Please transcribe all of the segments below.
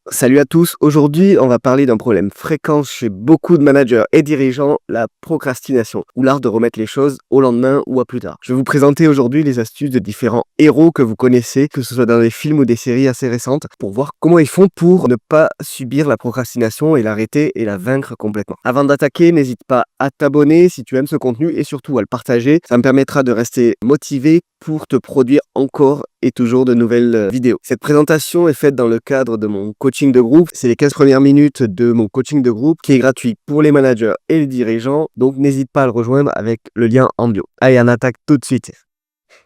Salut à tous, aujourd'hui on va parler d'un problème fréquent chez beaucoup de managers et dirigeants, la procrastination, ou l'art de remettre les choses au lendemain ou à plus tard. Je vais vous présenter aujourd'hui les astuces de différents héros que vous connaissez, que ce soit dans des films ou des séries assez récentes, pour voir comment ils font pour ne pas subir la procrastination et l'arrêter et la vaincre complètement. Avant d'attaquer, n'hésite pas à t'abonner si tu aimes ce contenu et surtout à le partager, ça me permettra de rester motivé pour te produire encore et toujours de nouvelles vidéos. Cette présentation est faite dans le cadre de mon coaching de groupe. C'est les 15 premières minutes de mon coaching de groupe qui est gratuit pour les managers et les dirigeants. Donc n'hésite pas à le rejoindre avec le lien en bio. Allez, on attaque tout de suite.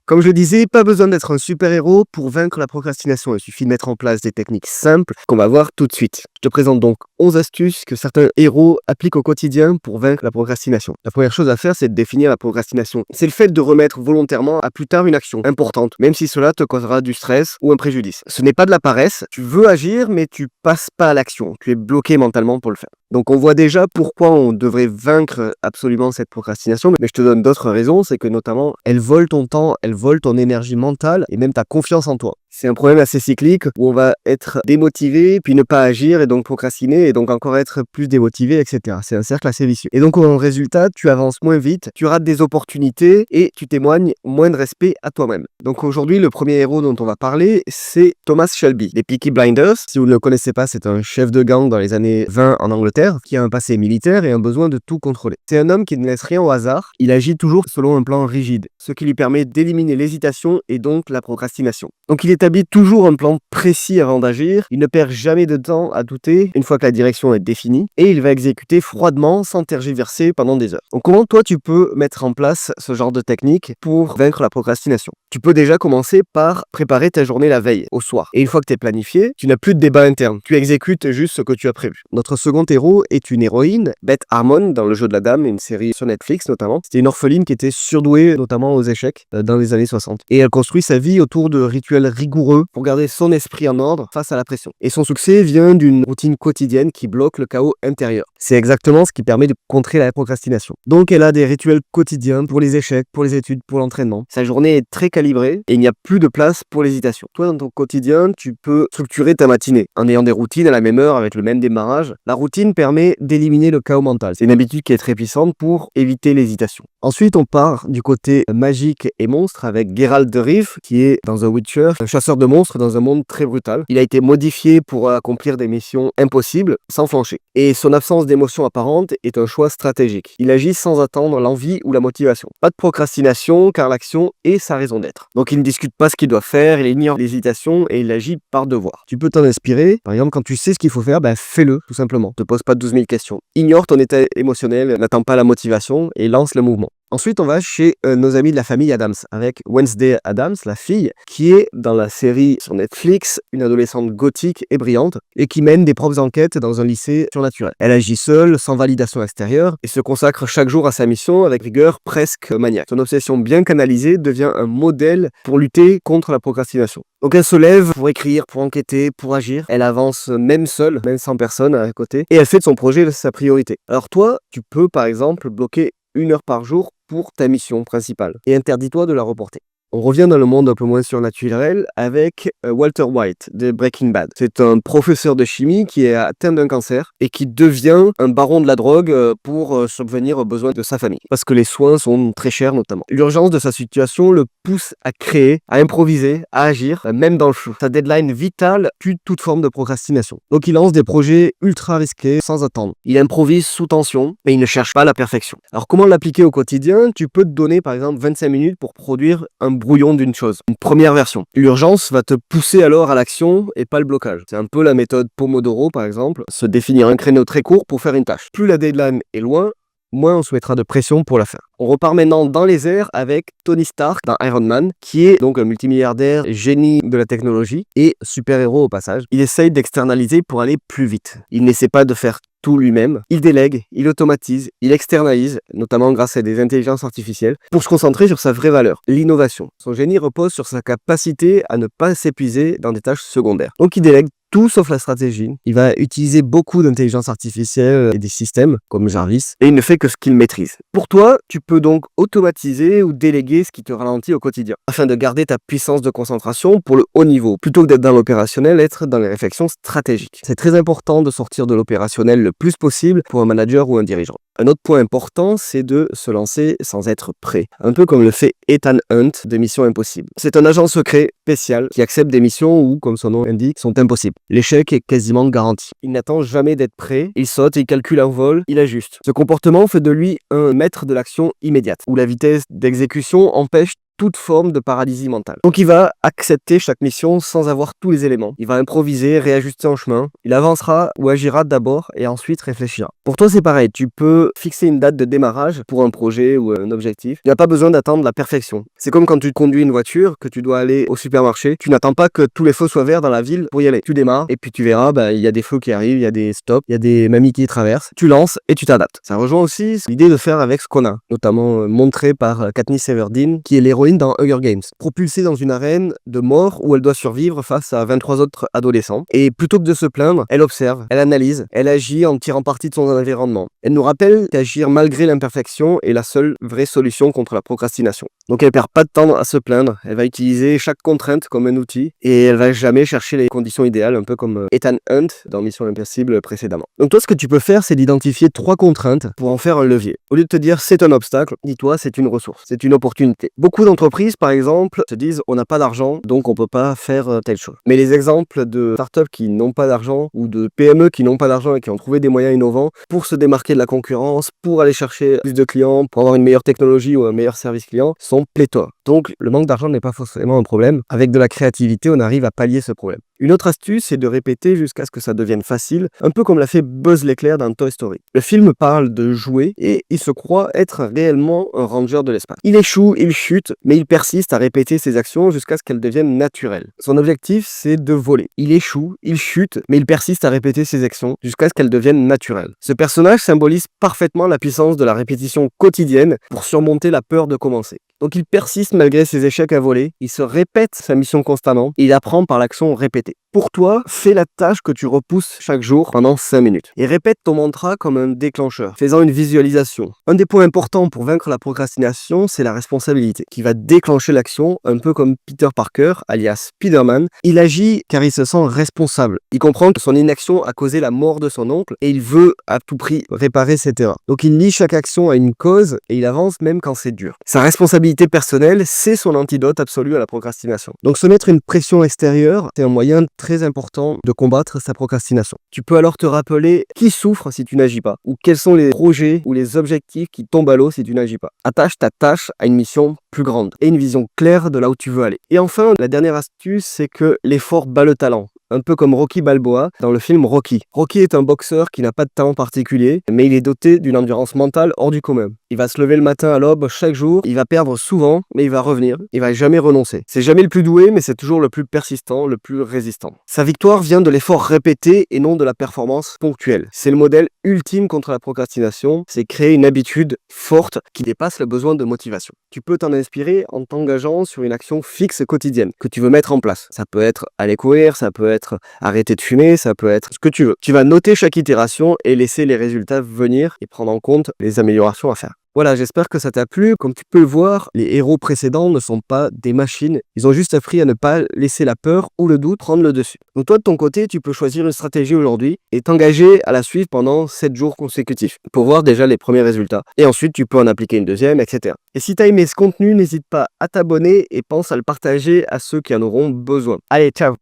Comme je le disais, pas besoin d'être un super-héros pour vaincre la procrastination. Il suffit de mettre en place des techniques simples qu'on va voir tout de suite. Je te présente donc 11 astuces que certains héros appliquent au quotidien pour vaincre la procrastination. La première chose à faire, c'est de définir la procrastination. C'est le fait de remettre volontairement à plus tard une action importante, même si cela te causera du stress ou un préjudice. Ce n'est pas de la paresse, tu veux agir, mais tu passes pas à l'action. Tu es bloqué mentalement pour le faire. Donc on voit déjà pourquoi on devrait vaincre absolument cette procrastination, mais je te donne d'autres raisons, c'est que notamment elle vole ton temps, elle vole ton énergie mentale et même ta confiance en toi. C'est un problème assez cyclique où on va être démotivé, puis ne pas agir et donc procrastiner et donc encore être plus démotivé, etc. C'est un cercle assez vicieux. Et donc en résultat, tu avances moins vite, tu rates des opportunités et tu témoignes moins de respect à toi-même. Donc aujourd'hui, le premier héros dont on va parler, c'est Thomas Shelby, des Peaky Blinders. Si vous ne le connaissez pas, c'est un chef de gang dans les années 20 en Angleterre qui a un passé militaire et un besoin de tout contrôler. C'est un homme qui ne laisse rien au hasard, il agit toujours selon un plan rigide, ce qui lui permet d'éliminer l'hésitation et donc la procrastination. Donc il établit toujours un plan précis avant d'agir, il ne perd jamais de temps à douter une fois que la direction est définie et il va exécuter froidement sans tergiverser pendant des heures. Donc comment toi tu peux mettre en place ce genre de technique pour vaincre la procrastination? Tu peux déjà commencer par préparer ta journée la veille, au soir. Et une fois que tu es planifié, tu n'as plus de débat interne, tu exécutes juste ce que tu as prévu. Notre second héros est une héroïne, Beth Harmon dans Le Jeu de la Dame, une série sur Netflix notamment. C'était une orpheline qui était surdouée notamment aux échecs dans les années 60. Et elle construit sa vie autour de rituels rigoureux pour garder son esprit en ordre face à la pression. Et son succès vient d'une routine quotidienne qui bloque le chaos intérieur. C'est exactement ce qui permet de contrer la procrastination. Donc elle a des rituels quotidiens pour les échecs, pour les études, pour l'entraînement. Sa journée est très calibrée et il n'y a plus de place pour l'hésitation. Toi, dans ton quotidien, tu peux structurer ta matinée en ayant des routines à la même heure avec le même démarrage. La routine permet d'éliminer le chaos mental. C'est une habitude qui est très puissante pour éviter l'hésitation. Ensuite, on part du côté magique et monstre avec Geralt de Rive, qui est dans The Witcher, un chasseur de monstres dans un monde très brutal. Il a été modifié pour accomplir des missions impossibles sans flancher. Et son absence d'émotion apparente est un choix stratégique. Il agit sans attendre l'envie ou la motivation. Pas de procrastination, car l'action est sa raison d'être. Donc il ne discute pas ce qu'il doit faire, il ignore l'hésitation et il agit par devoir. Tu peux t'en inspirer. Par exemple, quand tu sais ce qu'il faut faire, fais-le, tout simplement. Ne te pose pas 12 000 questions. Ignore ton état émotionnel, n'attends pas la motivation et lance le mouvement. Ensuite, on va chez nos amis de la famille Addams, avec Wednesday Addams, la fille, qui est dans la série sur Netflix, une adolescente gothique et brillante, et qui mène des propres enquêtes dans un lycée surnaturel. Elle agit seule, sans validation extérieure, et se consacre chaque jour à sa mission avec rigueur presque maniaque. Son obsession bien canalisée devient un modèle pour lutter contre la procrastination. Donc elle se lève pour écrire, pour enquêter, pour agir. Elle avance même seule, même sans personne à côté, et elle fait de son projet sa priorité. Alors toi, tu peux par exemple bloquer 1 heure par jour pour ta mission principale et interdis-toi de la reporter. On revient dans le monde un peu moins surnaturel avec Walter White de Breaking Bad. C'est un professeur de chimie qui est atteint d'un cancer et qui devient un baron de la drogue pour subvenir aux besoins de sa famille. Parce que les soins sont très chers notamment. L'urgence de sa situation le pousse à créer, à improviser, à agir, même dans le flou. Sa deadline vitale tue toute forme de procrastination. Donc il lance des projets ultra risqués sans attendre. Il improvise sous tension, mais il ne cherche pas la perfection. Alors comment l'appliquer au quotidien? Tu peux te donner par exemple 25 minutes pour produire un brouillon d'une chose, une première version. L'urgence va te pousser alors à l'action et pas le blocage. C'est un peu la méthode Pomodoro par exemple, se définir un créneau très court pour faire une tâche. Plus la deadline est loin, moins on se mettra de pression pour la faire. On repart maintenant dans les airs avec Tony Stark dans Iron Man, qui est donc un multimilliardaire, génie de la technologie et super-héros au passage. Il essaye d'externaliser pour aller plus vite. Il n'essaie pas de faire tout lui-même. Il délègue, il automatise, il externalise, notamment grâce à des intelligences artificielles, pour se concentrer sur sa vraie valeur, l'innovation. Son génie repose sur sa capacité à ne pas s'épuiser dans des tâches secondaires. Donc il délègue tout sauf la stratégie. Il va utiliser beaucoup d'intelligence artificielle et des systèmes comme Jarvis, et il ne fait que ce qu'il maîtrise. Pour toi, tu peux donc automatiser ou déléguer ce qui te ralentit au quotidien, afin de garder ta puissance de concentration pour le haut niveau, plutôt que d'être dans l'opérationnel, être dans les réflexions stratégiques. C'est très important de sortir de l'opérationnel le plus possible pour un manager ou un dirigeant. Un autre point important, c'est de se lancer sans être prêt. Un peu comme le fait Ethan Hunt de Mission Impossible. C'est un agent secret spécial qui accepte des missions où, comme son nom l'indique, sont impossibles. L'échec est quasiment garanti. Il n'attend jamais d'être prêt, il saute, il calcule un vol, il ajuste. Ce comportement fait de lui un maître de l'action immédiate, où la vitesse d'exécution empêche toute forme de paralysie mentale. Donc il va accepter chaque mission sans avoir tous les éléments. Il va improviser, réajuster en chemin. Il avancera ou agira d'abord et ensuite réfléchira. Pour toi, c'est pareil. Tu peux fixer une date de démarrage pour un projet ou un objectif. Il n'y a pas besoin d'attendre la perfection. C'est comme quand tu conduis une voiture, que tu dois aller au supermarché. Tu n'attends pas que tous les feux soient verts dans la ville pour y aller. Tu démarres et puis tu verras, il y a des feux qui arrivent, il y a des stops, il y a des mamies qui traversent. Tu lances et tu t'adaptes. Ça rejoint aussi l'idée de faire avec ce qu'on a, notamment montré par Katniss Everdeen, qui est l'héroïne dans Hunger Games, propulsée dans une arène de mort où elle doit survivre face à 23 autres adolescents. Et plutôt que de se plaindre, elle observe, elle analyse, elle agit en tirant parti de son environnement. Elle nous rappelle qu'agir malgré l'imperfection est la seule vraie solution contre la procrastination. Donc elle perd pas de temps à se plaindre, elle va utiliser chaque contrainte comme un outil et elle va jamais chercher les conditions idéales, un peu comme Ethan Hunt dans Mission Impossible précédemment. Donc toi, ce que tu peux faire, c'est d'identifier 3 contraintes pour en faire un levier. Au lieu de te dire c'est un obstacle, dis-toi c'est une ressource, c'est une opportunité. Beaucoup d'entreprises, par exemple, te disent on n'a pas d'argent, donc on peut pas faire telle chose. Mais les exemples de startups qui n'ont pas d'argent ou de PME qui n'ont pas d'argent et qui ont trouvé des moyens innovants pour se démarquer de la concurrence, pour aller chercher plus de clients, pour avoir une meilleure technologie ou un meilleur service client, sont pléthore. Donc le manque d'argent n'est pas forcément un problème. Avec de la créativité, on arrive à pallier ce problème. Une autre astuce, c'est de répéter jusqu'à ce que ça devienne facile, un peu comme l'a fait Buzz l'éclair dans Toy Story. Le film parle de jouer et il se croit être réellement un ranger de l'espace. Il échoue, il chute, mais il persiste à répéter ses actions jusqu'à ce qu'elles deviennent naturelles. Son objectif, c'est de voler. Il échoue, il chute, mais il persiste à répéter ses actions jusqu'à ce qu'elles deviennent naturelles. Ce personnage symbolise parfaitement la puissance de la répétition quotidienne pour surmonter la peur de commencer. Donc il persiste malgré ses échecs à voler, il se répète sa mission constamment et il apprend par l'action répétée. Pour toi, fais la tâche que tu repousses chaque jour pendant 5 minutes. Et répète ton mantra comme un déclencheur, faisant une visualisation. Un des points importants pour vaincre la procrastination, c'est la responsabilité, qui va déclencher l'action, un peu comme Peter Parker, alias Spider-Man. Il agit car il se sent responsable. Il comprend que son inaction a causé la mort de son oncle et il veut à tout prix réparer cette erreur. Donc il lie chaque action à une cause et il avance même quand c'est dur. Sa responsabilité personnelle, c'est son antidote absolu à la procrastination. Donc se mettre une pression extérieure, c'est un moyen très important de combattre sa procrastination. Tu peux alors te rappeler qui souffre si tu n'agis pas, ou quels sont les projets ou les objectifs qui tombent à l'eau si tu n'agis pas. Attache ta tâche à une mission plus grande et une vision claire de là où tu veux aller. Et enfin, la dernière astuce, c'est que l'effort bat le talent. Un peu comme Rocky Balboa dans le film Rocky. Rocky est un boxeur qui n'a pas de talent particulier, mais il est doté d'une endurance mentale hors du commun. Il va se lever le matin à l'aube chaque jour, il va perdre souvent, mais il va revenir, il va jamais renoncer. C'est jamais le plus doué, mais c'est toujours le plus persistant, le plus résistant. Sa victoire vient de l'effort répété et non de la performance ponctuelle. C'est le modèle ultime contre la procrastination, c'est créer une habitude forte qui dépasse le besoin de motivation. Tu peux t'en inspirer en t'engageant sur une action fixe quotidienne que tu veux mettre en place. Ça peut être aller courir, ça peut être arrêter de fumer, ça peut être ce que tu veux. Tu vas noter chaque itération et laisser les résultats venir et prendre en compte les améliorations à faire. Voilà, j'espère que ça t'a plu. Comme tu peux le voir, les héros précédents ne sont pas des machines. Ils ont juste appris à ne pas laisser la peur ou le doute prendre le dessus. Donc toi, de ton côté, tu peux choisir une stratégie aujourd'hui et t'engager à la suivre pendant 7 jours consécutifs pour voir déjà les premiers résultats. Et ensuite, tu peux en appliquer une deuxième, etc. Et si tu as aimé ce contenu, n'hésite pas à t'abonner et pense à le partager à ceux qui en auront besoin. Allez, ciao!